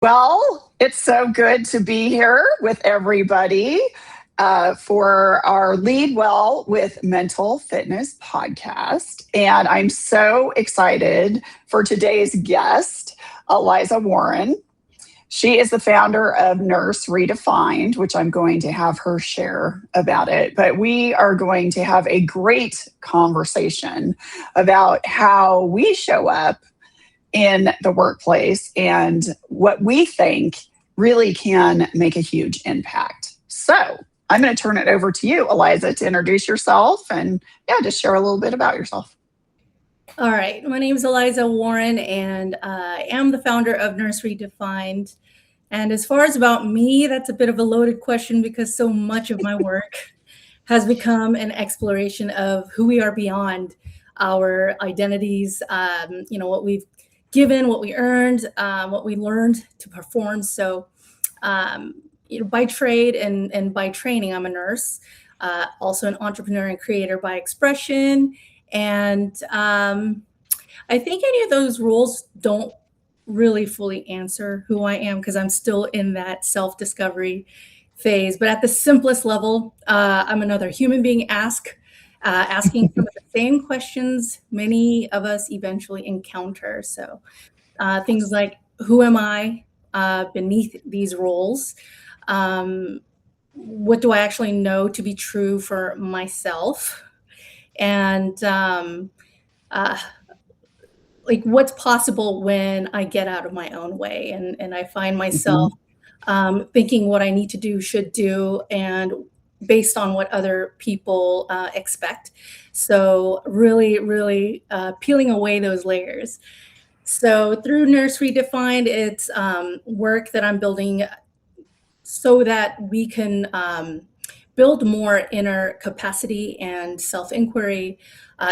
Well, it's so good to be here with everybody for our Lead Well with Mental Fitness podcast. And I'm so excited for today's guest, Eliza Warren. She is the founder of Nurse Redefined, which I'm going to have her share about it. But we are going to have a great conversation about how we show up in the workplace and what we think really can make a huge impact. So I'm going to turn it over to you, Eliza, to introduce yourself and just share a little bit about yourself. All right. My name is Eliza Warren, and I am the founder of Nurse Redefined. And as far as about me, that's a bit of a loaded question because so much of my work has become an exploration of who we are beyond our identities, what we've given, what we earned, what we learned to perform. So, by trade and by training, I'm a nurse, also an entrepreneur and creator by expression. And I think any of those roles don't really fully answer who I am because I'm still in that self-discovery phase. But at the simplest level, I'm another human being asking some of the same questions many of us eventually encounter. So things like, who am I beneath these roles? What do I actually know to be true for myself? And what's possible when I get out of my own way and I find myself thinking what I need to do, should do, and based on what other people expect. So really, really peeling away those layers. So through Nurse Redefined, it's work that I'm building so that we can build more inner capacity and self-inquiry,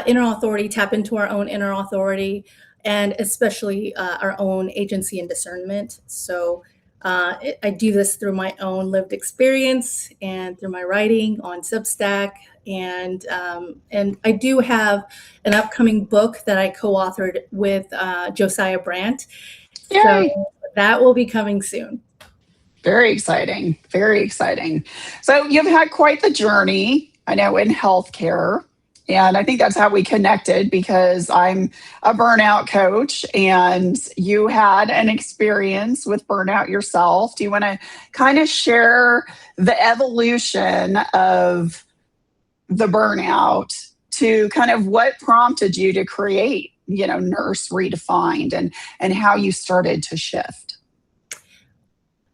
inner authority, tap into our own inner authority, and especially our own agency and discernment. So I do this through my own lived experience and through my writing on Substack. And I do have an upcoming book that I co-authored with Josiah Brandt. Yay. So that will be coming soon. Very exciting. Very exciting. So you've had quite the journey, I know, in healthcare. And I think that's how we connected because I'm a burnout coach and you had an experience with burnout yourself. Do you want to kind of share the evolution of the burnout to kind of what prompted you to create, Nurse Redefined and how you started to shift?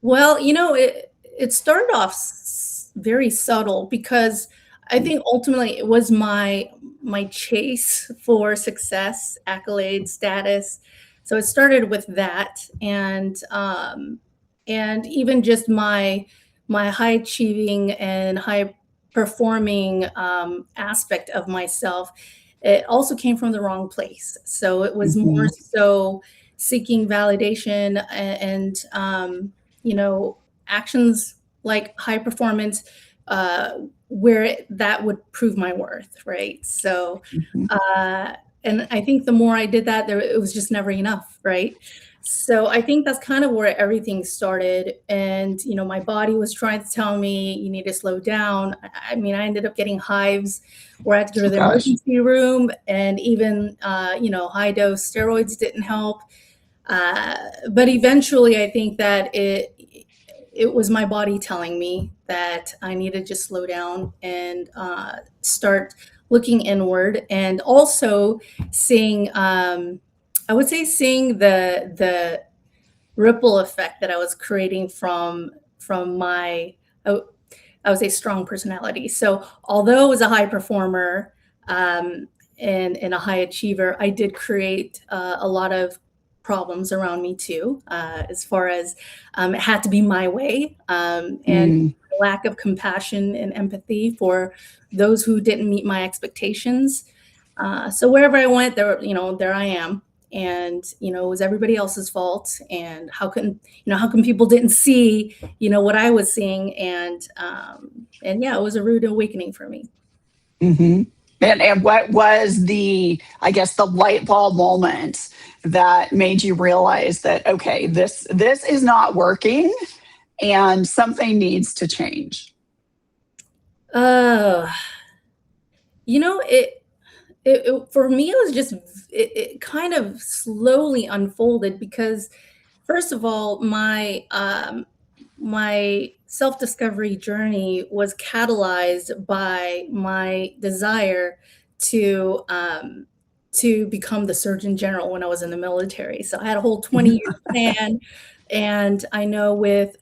Well, it started off very subtle because I think ultimately it was my chase for success, accolades, status. So it started with that, and even just my high achieving and high performing aspect of myself. It also came from the wrong place. So it was more so seeking validation and actions like high performance where that would prove my worth, right? So, and I think the more I did that, it was just never enough, right? So I think that's kind of where everything started. And, my body was trying to tell me, you need to slow down. I ended up getting hives where I had to go to the emergency room, and even, high dose steroids didn't help. But eventually I think that it was my body telling me that I needed to just slow down and start looking inward, and also seeing, I would say, seeing the ripple effect that I was creating from my, I would say, strong personality. So although I was a high performer and a high achiever, I did create a lot of problems around me too, as far as it had to be my way, and lack of compassion and empathy for those who didn't meet my expectations. So wherever I went, there I am, and it was everybody else's fault. And how come people didn't see what I was seeing? And yeah, it was a rude awakening for me. And what was I guess, the light bulb moment that made you realize that, okay, this is not working and something needs to change? Uh, for me, it was just it kind of slowly unfolded because first of all, my self-discovery journey was catalyzed by my desire to um, to become the Surgeon General when I was in the military. So I had a whole 20-year plan, and I know with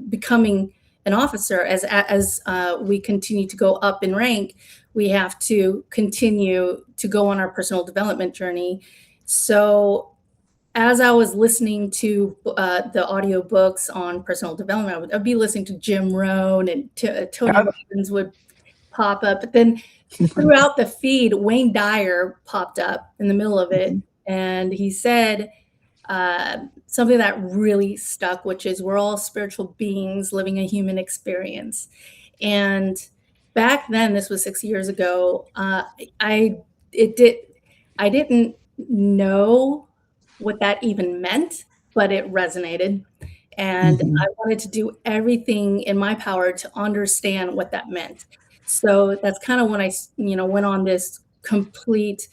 becoming an officer as we continue to go up in rank, we have to continue to go on our personal development journey. So as I was listening to the audiobooks on personal development, I'd be listening to Jim Rohn and Tony Oh, Robbins would pop up. But then throughout the feed, Wayne Dyer popped up in the middle of it. mhm, And he said something that really stuck, which is we're all spiritual beings living a human experience. And back then, this was 6 years ago, I it did I didn't know what that even meant, but it resonated. And I mhm. wanted to do everything in my power to understand what that meant. So that's kind of when went on this complete,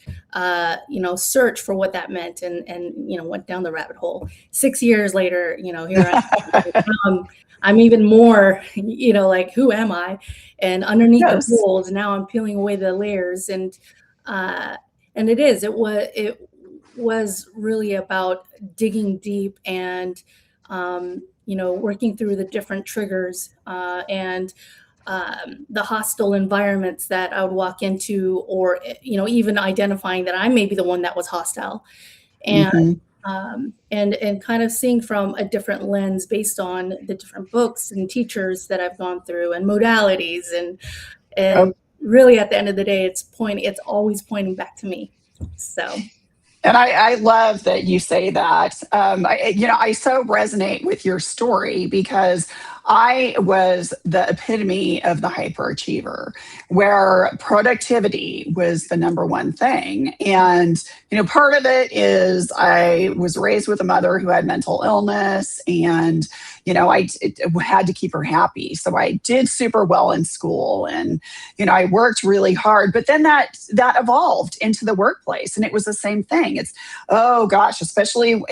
search for what that meant, and went down the rabbit hole. 6 years later, here I am. I'm even more, like, who am I? And underneath the Yes. folds, now I'm peeling away the layers, uh, and it was really about digging deep and working through the different triggers and the hostile environments that I would walk into, or even identifying that I may be the one that was hostile, and Mhm. and kind of seeing from a different lens based on the different books and teachers that I've gone through and modalities, and really at the end of the day, it's always pointing back to me. So. And I love that you say that. I so resonate with your story because I was the epitome of the hyperachiever, where productivity was the number one thing. And, part of it is I was raised with a mother who had mental illness, and, had to keep her happy. So I did super well in school, and, I worked really hard, but then that evolved into the workplace, and it was the same thing. It's, oh gosh, especially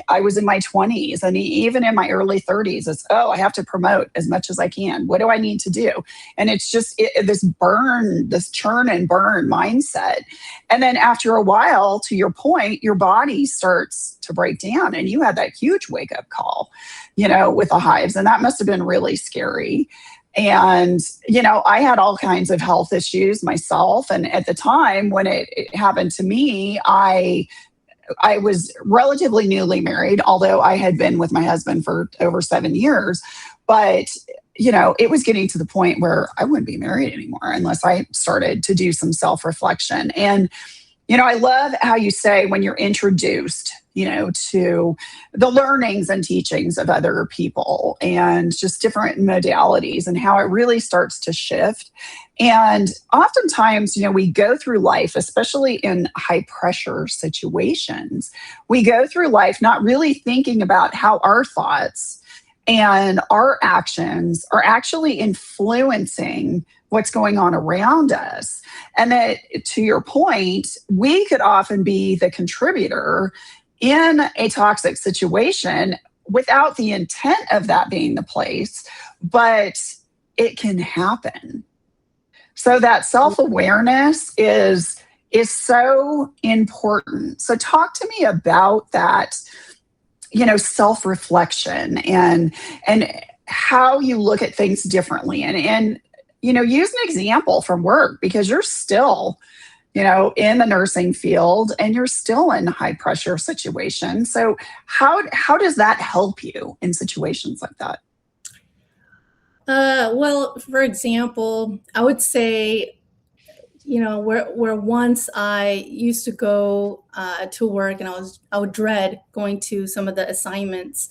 I was in my 20s, and even in my early 30s, it's, oh, I have to promote as much as I can. What do I need to do? And it's just this churn and burn mindset. And then after a while, to your point, your body starts to break down, and you had that huge wake up call, with the hives, and that must have been really scary. And, I had all kinds of health issues myself. And at the time when it happened to me, I was relatively newly married, although I had been with my husband for over 7 years. But, it was getting to the point where I wouldn't be married anymore unless I started to do some self reflection. And, I love how you say when you're introduced, to the learnings and teachings of other people and just different modalities, and how it really starts to shift. And oftentimes, we go through life, especially in high pressure situations, we go through life not really thinking about how our thoughts and our actions are actually influencing what's going on around us. And that, to your point, we could often be the contributor in a toxic situation without the intent of that being the place, but it can happen. So that self-awareness is so important. So talk to me about that, self-reflection, and how you look at things differently, and use an example from work, because you're still, in the nursing field, and you're still in high pressure situations. So how does that help you in situations like that? Well, for example, I would say, where once I used to go to work, and I would dread going to some of the assignments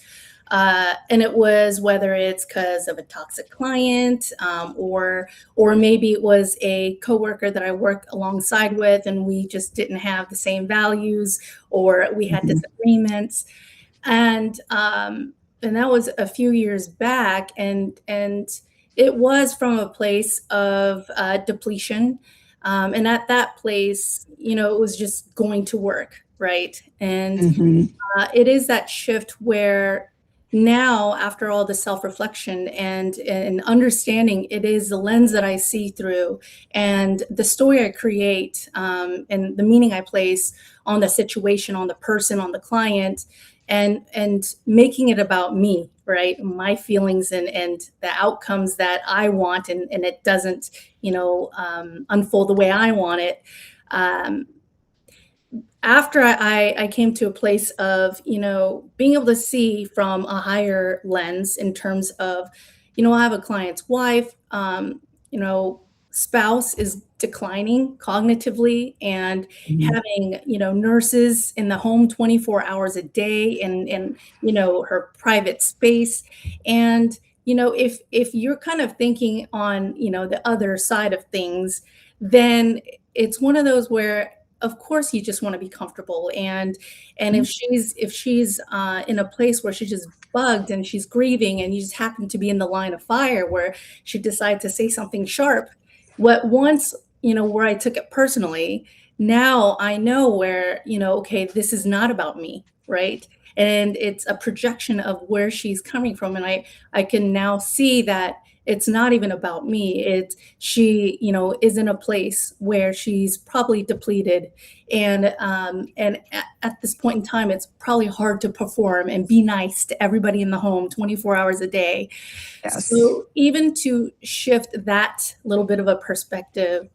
And it was whether it's because of a toxic client, or maybe it was a coworker that I work alongside with, and we just didn't have the same values, or we had Mhm. disagreements. And that was a few years back, and it was from a place of depletion. And at that place, it was just going to work, right? And Mhm. it is that shift where now, after all the self-reflection and understanding, it is the lens that I see through, and the story I create, and the meaning I place on the situation, on the person, on the client, and making it about me, right? My feelings and the outcomes that I want, and it doesn't, unfold the way I want it. Um, After I came to a place of, being able to see from a higher lens in terms of, I have a client's wife, you know, spouse is declining cognitively, and Mhm. having, nurses in the home 24 hours a day, and her private space. And, if you're kind of thinking on, the other side of things, then it's one of those where of course you just want to be comfortable. And if she's in a place where she's just bugged and she's grieving, and you just happen to be in the line of fire where she decides to say something sharp, what once, where I took it personally, now I know where, okay, this is not about me, right? And it's a projection of where she's coming from, and I can now see that it's not even about me. It's she, is in a place where she's probably depleted, and at this point in time, it's probably hard to perform and be nice to everybody in the home 24 hours a day. Yes. So even to shift that little bit of a perspective,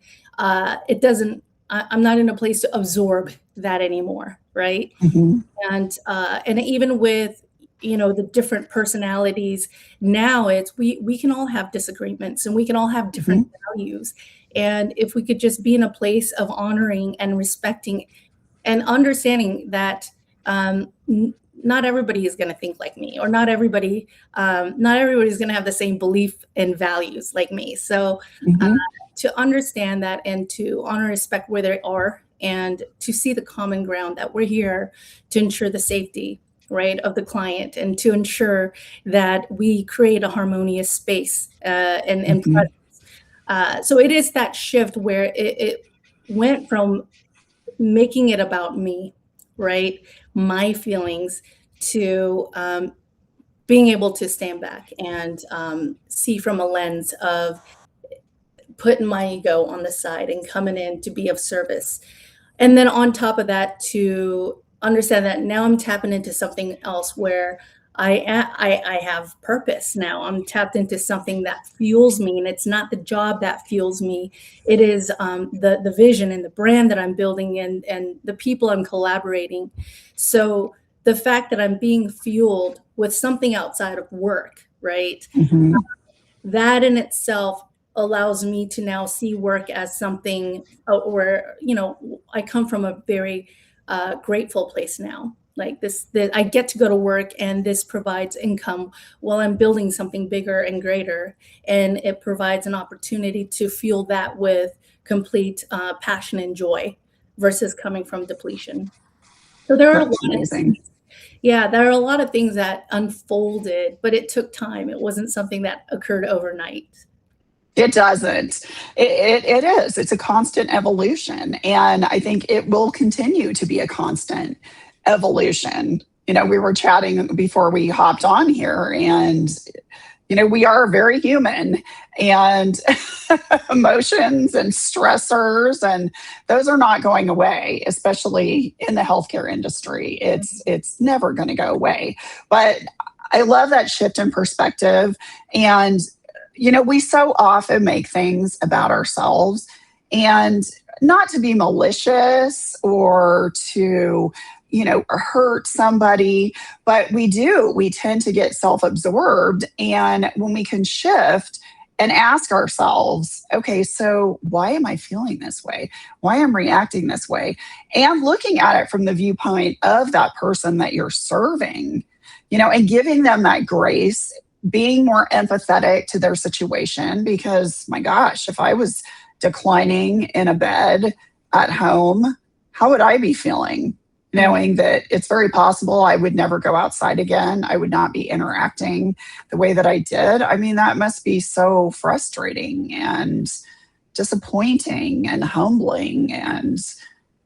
it doesn't. I'm not in a place to absorb that anymore, right? Mhm. And even with, the different personalities, now it's we can all have disagreements, and we can all have different Mhm. values. And if we could just be in a place of honoring and respecting and understanding that, not everybody is going to think like me, or not everybody's going to have the same belief and values like me. So Mhm. to understand that, and to honor and respect where they are, and to see the common ground that we're here to ensure the safety, right, of the client, and to ensure that we create a harmonious space, and Mhm. presence. So it is that shift where it went from making it about me, right, my feelings, to being able to stand back and see from a lens of putting my ego on the side and coming in to be of service. And then on top of that, to understand that now I'm tapping into something else where I have purpose now. I'm tapped into something that fuels me, and it's not the job that fuels me. It is the vision and the brand that I'm building, and the people I'm collaborating. So the fact that I'm being fueled with something outside of work, right? Mhm. That in itself allows me to now see work as something, where, I come from a very grateful place now. Like this, that I get to go to work, and this provides income while I'm building something bigger and greater, and it provides an opportunity to fuel that with complete passion and joy, versus coming from depletion. So there are a lot That's of amazing. things. Yeah, there are a lot of things that unfolded, but it took time. It wasn't something that occurred overnight. It doesn't. It is. It's a constant evolution. And I think it will continue to be a constant evolution. We were chatting before we hopped on here, and, we are very human, and emotions and stressors, and those are not going away, especially in the healthcare industry. It's never going to go away. But I love that shift in perspective. And we so often make things about ourselves, and not to be malicious or to, hurt somebody, but we tend to get self absorbed. And when we can shift and ask ourselves, okay, so why am I feeling this way? Why am I reacting this way? And looking at it from the viewpoint of that person that you're serving, and giving them that grace, being more empathetic to their situation. Because my gosh, if I was declining in a bed at home, how would I be feeling? Knowing that it's very possible I would never go outside again. I would not be interacting the way that I did. I mean, that must be so frustrating and disappointing and humbling, and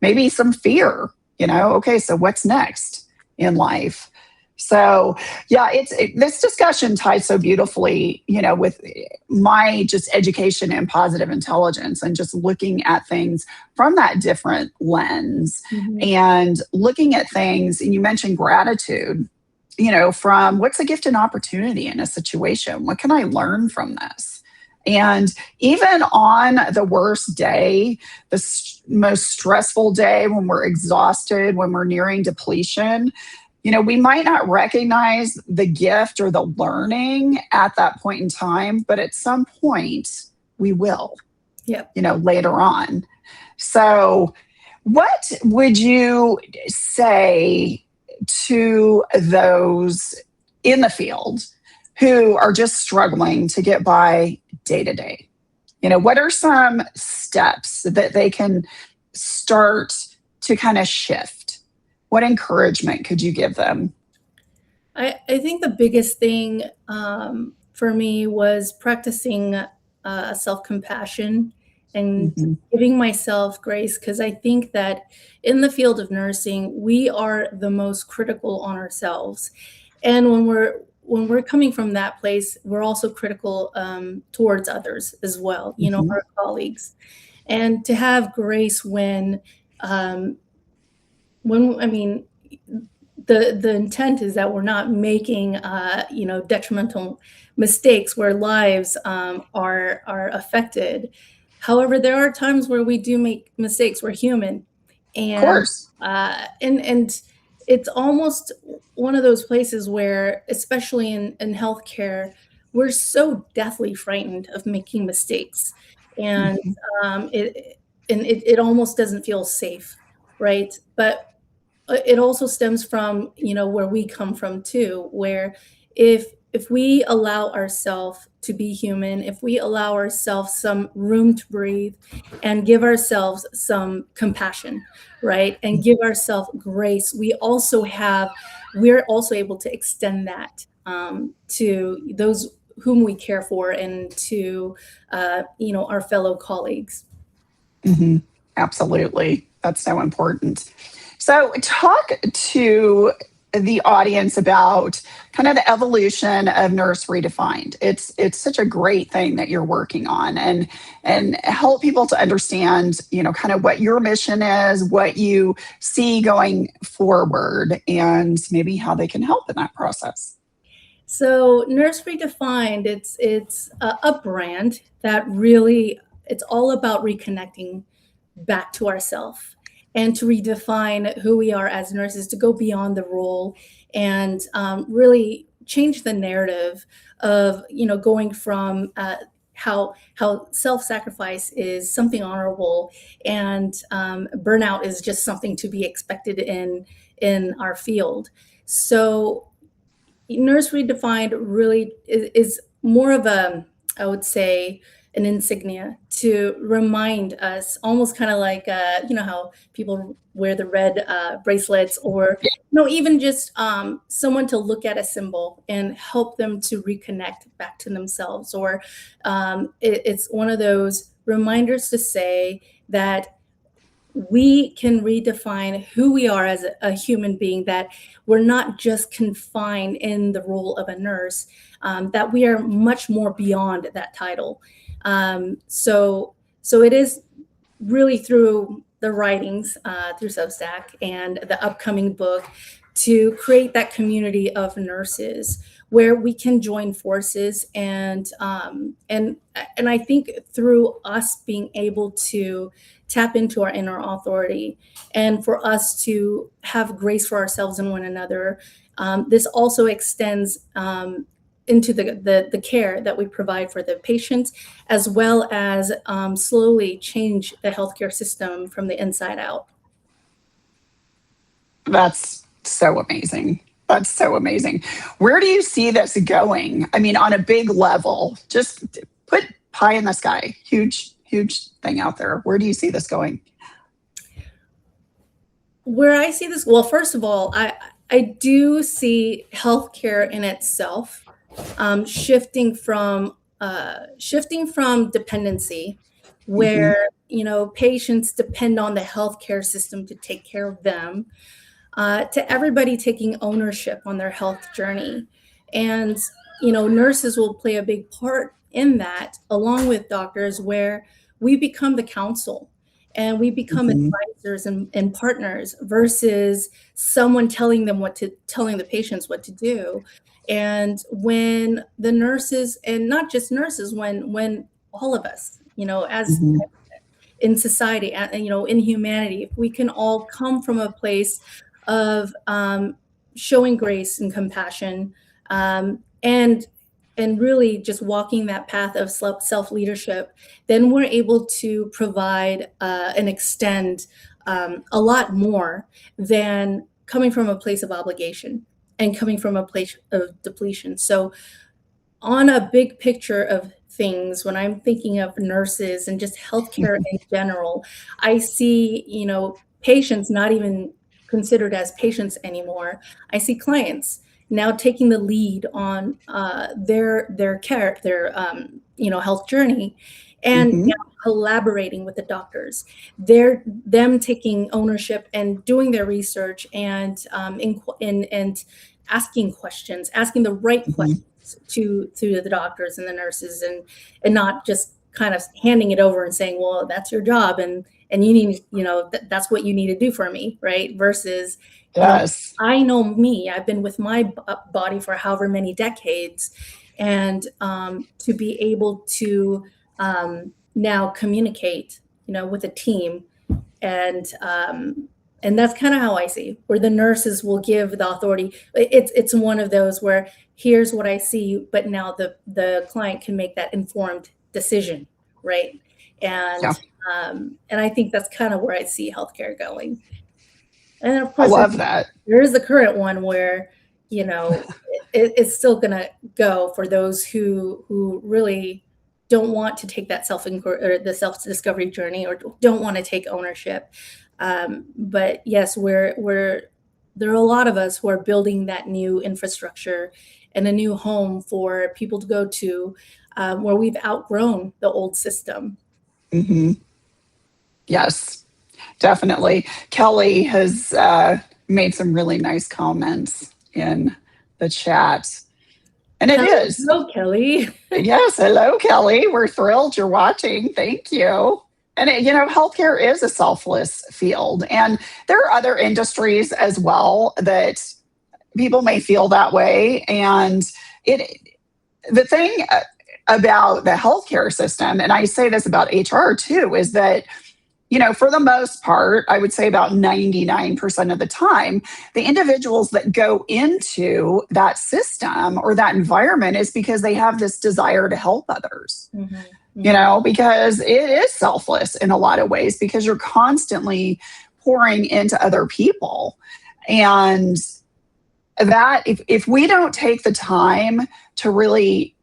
maybe some fear, okay, so what's next in life? So yeah, this discussion ties so beautifully, with my just education in positive intelligence, and just looking at things from that different lens, and looking at things. And you mentioned gratitude, from what's a gift and opportunity in a situation? What can I learn from this? And even on the worst day, the most stressful day, when we're exhausted, when we're nearing depletion, we might not recognize the gift or the learning at that point in time, but at some point we will, later on. So what would you say to those in the field who are just struggling to get by day to day? What are some steps that they can start to kind of shift? What encouragement could you give them? I think the biggest thing for me was practicing self-compassion and giving myself grace, because I think that in the field of nursing, we are the most critical on ourselves. And when we're coming from that place, we're also critical towards others as well, our colleagues. And to have grace I mean, the intent is that we're not making detrimental mistakes where lives are affected. However, there are times where we do make mistakes. We're human, Of and course. and it's almost one of those places where, especially in healthcare, we're so deathly frightened of making mistakes, and it almost doesn't feel safe, right? But it also stems from where we come from too, where if we allow ourselves to be human, if we allow ourselves some room to breathe and give ourselves some compassion, right, and give ourselves grace, we're also able to extend that to those whom we care for, and to our fellow colleagues. Absolutely. That's so important. So, talk to the audience about kind of the evolution of Nurse Redefined. It's such a great thing that you're working on, and help people to understand, kind of what your mission is, what you see going forward, and maybe how they can help in that process. So Nurse Redefined, it's a brand that really, it's all about reconnecting back to ourselves and to redefine who we are as nurses, to go beyond the role, and really change the narrative of going from how self-sacrifice is something honorable, and burnout is just something to be expected in our field. So Nurse Redefined really is more of I would say, an insignia to remind us, almost kind of like, how people wear the red bracelets, or, even just someone to look at a symbol and help them to reconnect back to themselves. Or it's one of those reminders to say that we can redefine who we are as a human being, that we're not just confined in the role of a nurse, that we are much more beyond that title. So it is really through the writings, through Substack and the upcoming book, to create that community of nurses where we can join forces, and I think through us being able to tap into our inner authority, and for us to have grace for ourselves and one another, this also extends into the care that we provide for the patients, as well as slowly change the healthcare system from the inside out. That's so amazing. That's so amazing. Where do you see this going? I mean, on a big level, just put pie in the sky, huge, huge thing out there. Where do you see this going? Where I see this, well, first of all, I do see healthcare in itself shifting from dependency, Hmm. where patients depend on the healthcare system to take care of them, to everybody taking ownership on their health journey. And, nurses will play a big part in that, along with doctors, where we become the counsel and we become Hmm. advisors and partners versus someone telling the patients what to do. And when the nurses, and not just nurses, when all of us, as Hmm. in society and in humanity, if we can all come from a place of showing grace and compassion, and really just walking that path of self leadership, then we're able to provide and extend a lot more than coming from a place of obligation and coming from a place of depletion. So on a big picture of things, when I'm thinking of nurses and just healthcare in general, I see, patients not even considered as patients anymore. I see clients now taking the lead on their care, their health journey, and Hmm. now collaborating with the doctors. Them taking ownership and doing their research and asking questions, asking the right Hmm. questions to the doctors and the nurses, and not just kind of handing it over and saying, well, that's your job, and you need, that's what you need to do for me, right? Versus, Yes. I know me, I've been with my body for however many decades, and to be able to now communicate, with a team, and that's kind of how I see, where the nurses will give the authority. It's one of those where here's what I see, but now the client can make that informed decision, right? Yeah. And I think that's kind of where I see healthcare going. And then of I course love that. there is the current one where it's still going to go for those who really don't want to take that or the self discovery journey, or don't want to take ownership. But yes, we're there are a lot of us who are building that new infrastructure and a new home for people to go to, where we've outgrown the old system. Hmm. Yes, definitely. Kelly has made some really nice comments in the chat. And it is. Hello, Kelly. Yes. Hello, Kelly. We're thrilled you're watching. Thank you. And, healthcare is a selfless field. And there are other industries as well that people may feel that way. And it, the thing about the healthcare system, and I say this about HR too, is that for the most part, I would say about 99% of the time, the individuals that go into that system or that environment is because they have this desire to help others, Mhm, mhm. because it is selfless in a lot of ways because you're constantly pouring into other people. And that, if we don't take the time to really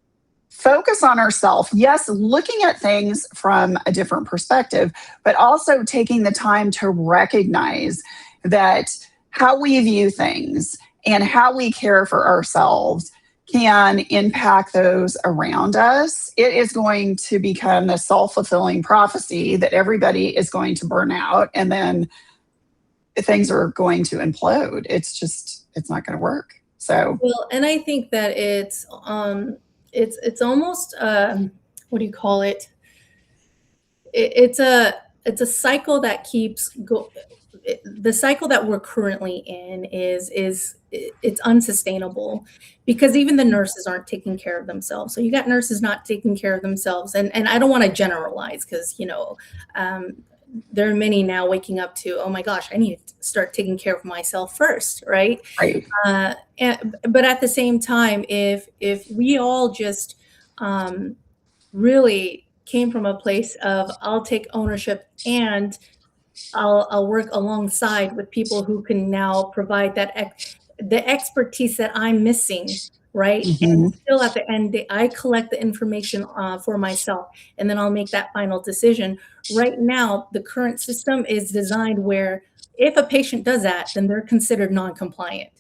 focus on ourselves. Yes, looking at things from a different perspective, but also taking the time to recognize that how we view things and how we care for ourselves can impact those around us. It is going to become the self fulfilling prophecy that everybody is going to burn out and then things are going to implode. It's not going to work. So, Well, and I think that it's almost what do you call it? It's a cycle that keeps go. The cycle that we're currently in it's unsustainable, because even the nurses aren't taking care of themselves. So you got nurses not taking care of themselves, and I don't want to generalize, because um, there are many now waking up to, oh my gosh, I need to start taking care of myself first, right? right. But at the same time, if we all just um, really came from a place of, I'll take ownership, and I'll work alongside with people who can now provide that the expertise that I'm missing, right? And Mhm. still at the end, I collect the information for myself, and then I'll make that final decision. Right now, the current system is designed where if a patient does that, then they're considered non-compliant.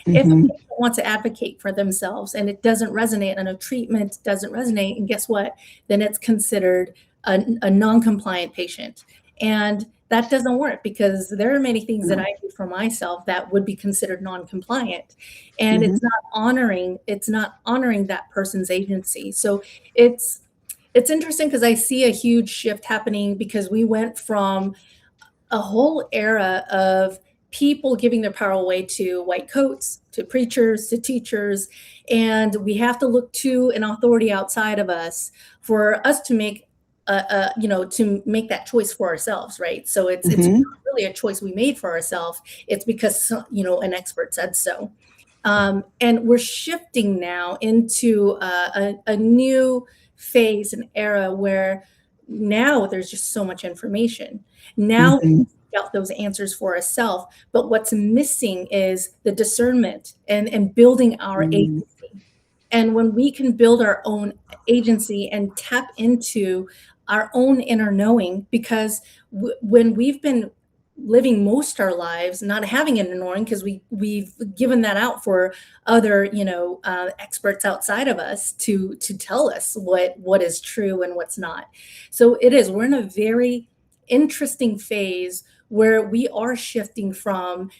If a Mhm. patient wants to advocate for themselves and it doesn't resonate and a treatment doesn't resonate, and guess what? Then it's considered a non-compliant patient. And that doesn't work because there are many things that No. I do for myself that would be considered non-compliant. And Mhm. it's not honoring that person's agency. So it's it's interesting because I see a huge shift happening because we went from a whole era of people giving their power away to white coats, to preachers, to teachers, and we have to look to an authority outside of us for us to make to make that choice for ourselves, right? So it's Mhm. not really a choice we made for ourselves. It's because an expert said so. And we're shifting now into a new phase and era where now there's just so much information. Now we Mhm. can seek out those answers for ourselves, but what's missing is the discernment and building our Mm. agency. And when we can build our own agency and tap into our own inner knowing, because when we've been living most our lives not having an inner knowing because we've given that out for other experts outside of us to tell us what is true and what's not. So we're in a very interesting phase where we are shifting from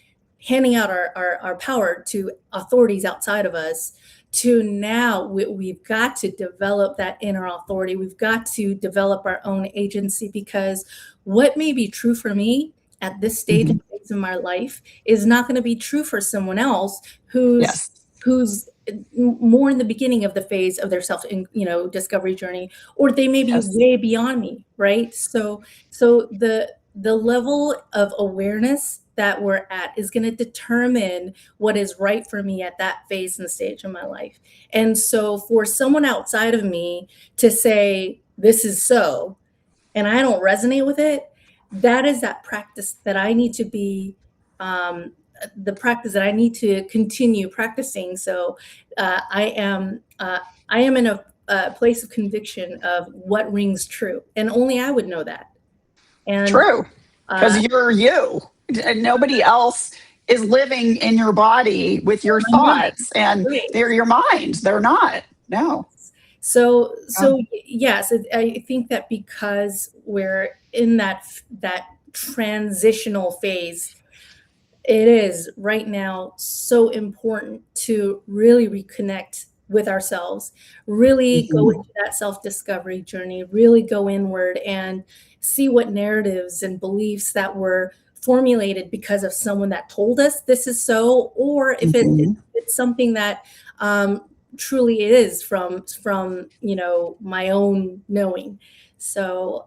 handing out our power to authorities outside of us to now we've got to develop that inner authority. We've got to develop our own agency because what may be true for me at this stage Mhm. and phase in my life is not going to be true for someone else who's Yes. who's more in the beginning of the phase of their self discovery journey, or they may be Yes. way beyond me, right? So the level of awareness that we're at is going to determine what is right for me at that phase and stage of my life. And so for someone outside of me to say this is so and I don't resonate with it, that is that practice that I need to be the practice that I need to continue practicing. So I am in a place of conviction of what rings true, and only I would know that. And True. Because uh, you're you. And nobody else is living in your body with your my mind, thoughts, and right? they're your mind. They're not. No. Yeah. So yes, I think that because we're in that transitional phase, it is right now so important to really reconnect with ourselves, really go Mhm. into that self-discovery journey, really go inward and see what narratives and beliefs that were formulated because of someone that told us this is so, or if Mhm. it's something that um, truly is from my own knowing. So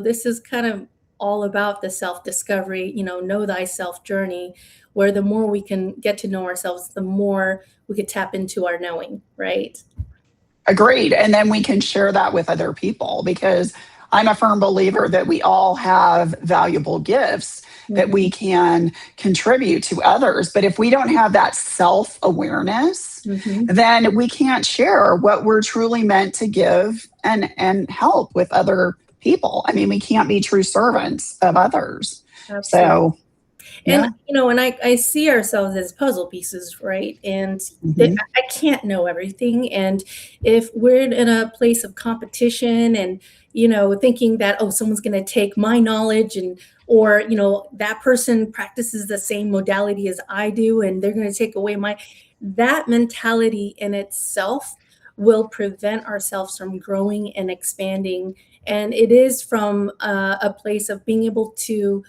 this is kind of all about the self-discovery, know thyself journey, where the more we can get to know ourselves, the more we could tap into our knowing, right? Agreed. And then we can share that with other people because I'm a firm believer that we all have valuable gifts that Mhm, we can contribute to others. But if we don't have that self awareness, mhm. then we can't share what we're truly meant to give and help with other people. I mean, we can't be true servants of others. Absolutely. So, And yeah. I see ourselves as puzzle pieces, right? And Hmm. I can't know everything. And if we're in a place of competition and thinking that, oh, someone's going to take my knowledge, and or that person practices the same modality as I do and they're going to take away my, that mentality in itself will prevent ourselves from growing and expanding. And it is from a place of being able to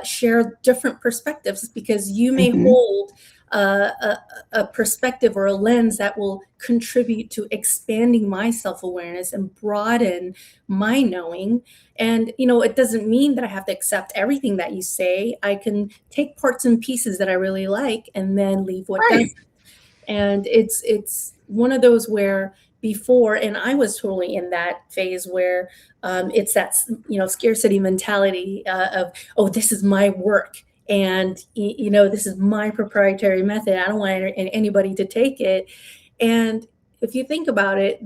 share different perspectives, because you may Hmm. hold a perspective or a lens that will contribute to expanding my self-awareness and broaden my knowing. And it doesn't mean that I have to accept everything that you say. I can take parts and pieces that I really like and then leave what Right. doesn't. And it's one of those where before, and I was totally in that phase where it's that scarcity mentality of, oh, this is my work, And, this is my proprietary method. I don't want anybody to take it. And if you think about it,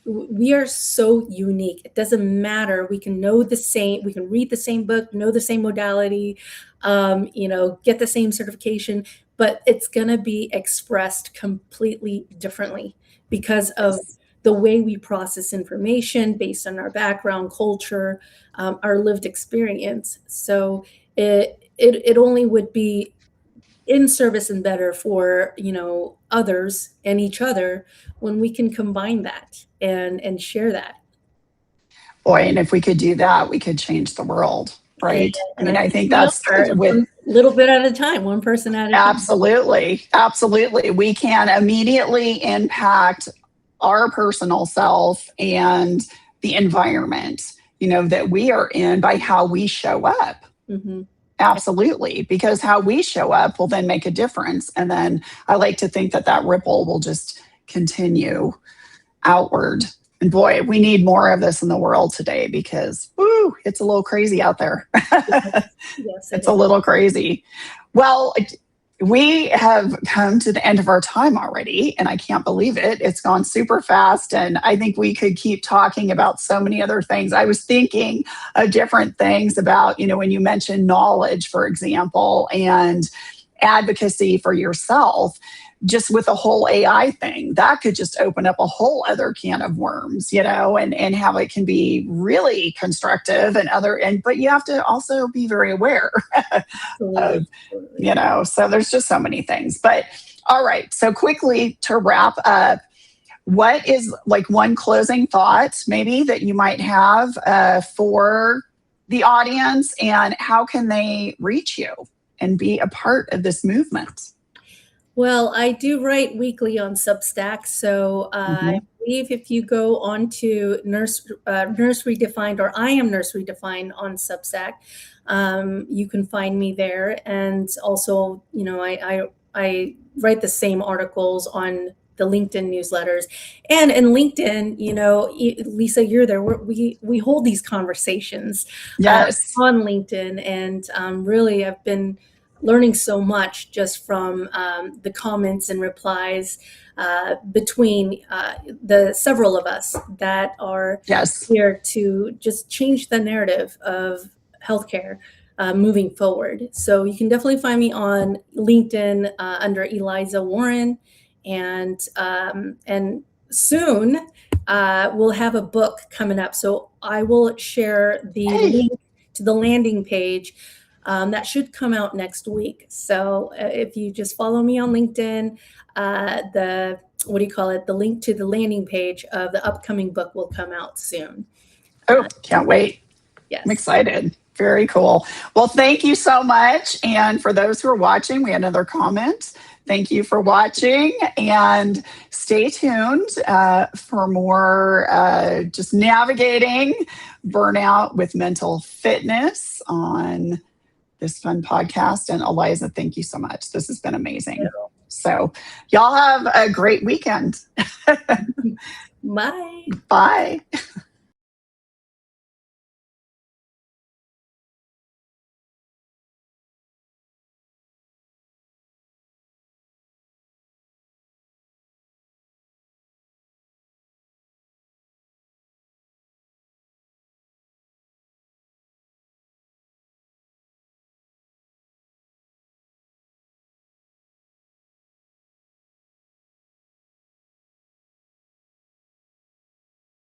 we are so unique. It doesn't matter. We can know the same, we can read the same book, know the same modality, get the same certification, but it's going to be expressed completely differently because of the way we process information based on our background, culture, our lived experience. So it only would be in service and better for others and each other when we can combine that and share that. Boy, and if we could do that, we could change the world, right? And I I think we that's are with one little bit at a time, one person at a time. absolutely. We can immediately impact our personal self and the environment, that we are in by how we show up. Mm-hmm. Absolutely, because how we show up will then make a difference. And then I like to think that ripple will just continue outward. And boy, we need more of this in the world today because, woo, it's a little crazy out there. Yes, It's a little crazy. Well, we have come to the end of our time already, and I can't believe it. It's gone super fast, and I think we could keep talking about so many other things. I was thinking of different things about, when you mentioned knowledge, for example, and advocacy for yourself, just with the whole AI thing, that could just open up a whole other can of worms, and how it can be really constructive but you have to also be very aware of, so there's just so many things. But all right, so quickly to wrap up, what is like one closing thought maybe that you might have for the audience, and how can they reach you and be a part of this movement? Well, I do write weekly on Substack, so I believe if you go on to Nurse Redefined, or I am Nurse Redefined on Substack, you can find me there. And also, I write the same articles on the LinkedIn newsletters, and in LinkedIn, Lisa, you're there. We hold these conversations Yes. on LinkedIn, and really, I've been learning so much just from the comments and replies between the several of us that are here to just change the narrative of healthcare moving forward. So you can definitely find me on LinkedIn under Eliza Warren, and soon we'll have a book coming up. So I will share the link to the landing page. That should come out next week. So if you just follow me on LinkedIn, the link to the landing page of the upcoming book will come out soon. Oh, can't wait. Yes. I'm excited. Very cool. Well, thank you so much. And for those who are watching, we had another comment. Thank you for watching, and stay tuned for more just navigating burnout with mental fitness on this fun podcast. And Eliza, thank you so much. This has been amazing. So y'all have a great weekend. Bye. Bye.